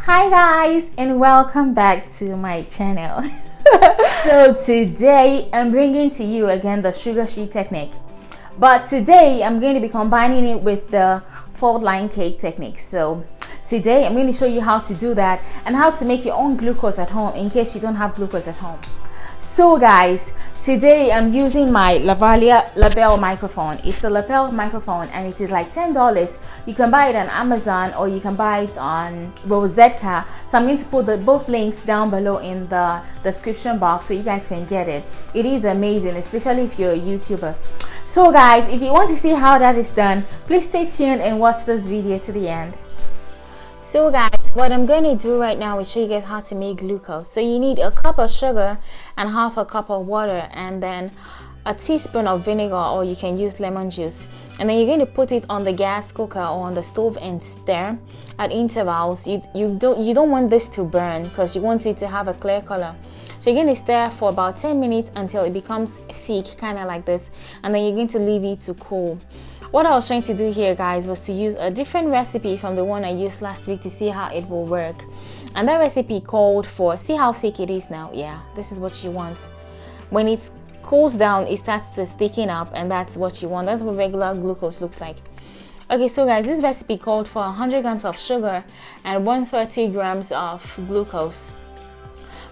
Hi guys, and welcome back to my channel. So today I'm bringing to you again the sugar sheet technique, but today I'm going to be combining it with the Faultline cake technique. So today I'm going to show you how to do that and how to make your own glucose at home in case you don't have glucose at home. So guys, today I'm using my lapel microphone. It's a lapel microphone and it is like $10. You can buy it on Amazon or you can buy it on Rosetta. So I'm going to put both links down below in the description box so you guys can get it. It is amazing, especially if you're a YouTuber. So guys, if you want to see how that is done, please stay tuned and watch this video to the end. So guys, what I'm going to do right now is show you guys how to make glucose. So you need a cup of sugar and half a cup of water and then a teaspoon of vinegar, or you can use lemon juice. And then you're going to put it on the gas cooker or on the stove and stir at intervals. You don't want this to burn because you want it to have a clear color. So you're going to stir for about 10 minutes until it becomes thick, kind of like this, and then you're going to leave it to cool. What I was trying to do here, guys, was to use a different recipe from the one I used last week to see how it will work. And that recipe called for, see how thick it is now? Yeah, this is what you want. When it cools down, it starts to thicken up, and that's what you want. That's what regular glucose looks like. Okay, so guys, this recipe called for 100 grams of sugar and 130 grams of glucose.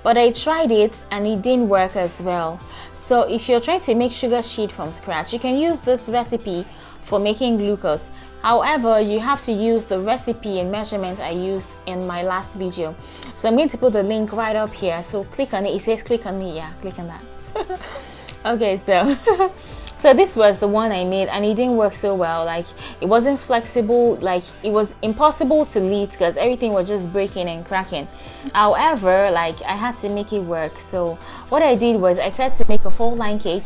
But I tried it and it didn't work as well. So if you're trying to make sugar sheet from scratch, you can use this recipe for making glucose. However, you have to use the recipe and measurement I used in my last video. So I'm going to put the link right up here. So click on it. It says click on me. Yeah, click on that. Okay, so this was the one I made and it didn't work so well. Like, it wasn't flexible. Like, it was impossible to lead because everything was just breaking and cracking. However, like, I had to make it work. So what I did was I tried to make a Faultline cake,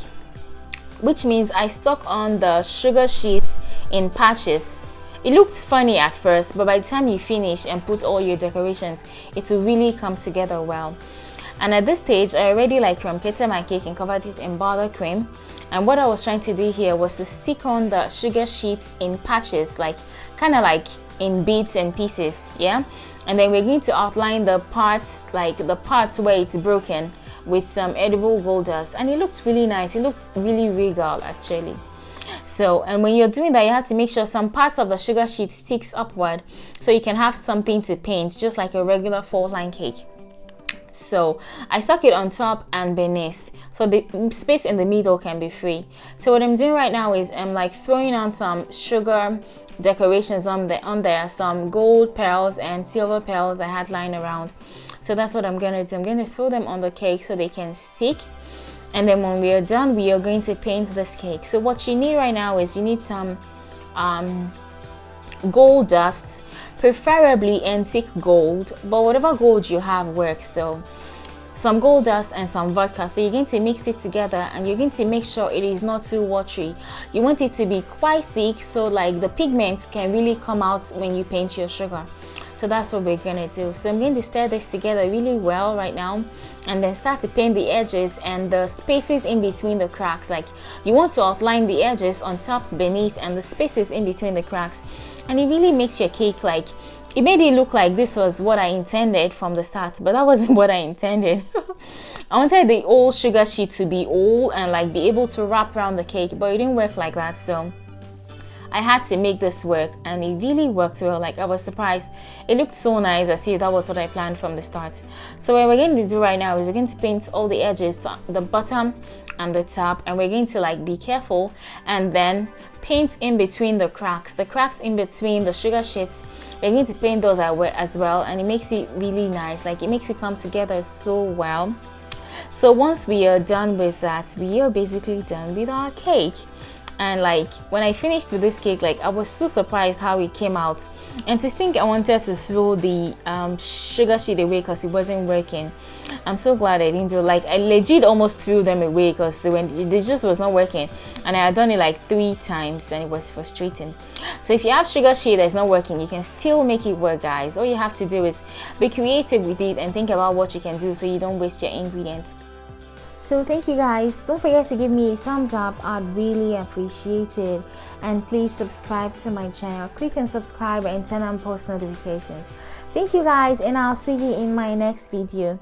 which means I stuck on the sugar sheets in patches. It looked funny at first, but by the time you finish and put all your decorations, it will really come together well. And at this stage, I already crumplated my cake and covered it in buttercream. And what I was trying to do here was to stick on the sugar sheets in patches, kind of like in bits and pieces, yeah. And then we're going to outline the parts, the parts where it's broken, with some edible gold dust, and it looks really nice. It looks really regal actually. So, and when you're doing that, you have to make sure some parts of the sugar sheet sticks upward so you can have something to paint, just like a regular Faultline cake. So I stuck it on top and beneath, so the space in the middle can be free. So what I'm doing right now is I'm throwing on some sugar decorations on there, some gold pearls and silver pearls I had lying around. So that's what I'm gonna do. I'm gonna throw them on the cake so they can stick, and then when we are done, we are going to paint this cake. So what you need right now is you need some gold dust, preferably antique gold, but whatever gold you have works. So some gold dust and some vodka. So you're going to mix it together and you're going to make sure it is not too watery. You want it to be quite thick so the pigments can really come out when you paint your sugar. So that's what we're gonna do. So I'm going to stir this together really well right now and then start to paint the edges and the spaces in between the cracks. You want to outline the edges on top, beneath, and the spaces in between the cracks. And it really makes your cake it made it look like this was what I intended from the start, but that wasn't what I intended. I wanted the old sugar sheet to be old and be able to wrap around the cake, but it didn't work like that. So I had to make this work and it really worked well. I was surprised. It looked so nice, as if that was what I planned from the start. So what we're going to do right now is we're going to paint all the edges, so the bottom and the top, and we're going to be careful and then paint in between the cracks in between the sugar sheets. We're going to paint those as well, and it makes it really nice. It makes it come together so well. So once we are done with that, we are basically done with our cake. And when I finished with this cake, I was so surprised how it came out. And to think I wanted to throw the sugar sheet away because it wasn't working. I'm so glad I didn't do it. I legit almost threw them away because they just was not working, and I had done it 3 times and it was frustrating. So if you have sugar sheet that's not working, you can still make it work, guys. All you have to do is be creative with it and think about what you can do so you don't waste your ingredients. So thank you guys. Don't forget to give me a thumbs up. I'd really appreciate it. And please subscribe to my channel. Click and subscribe and turn on post notifications. Thank you guys, and I'll see you in my next video.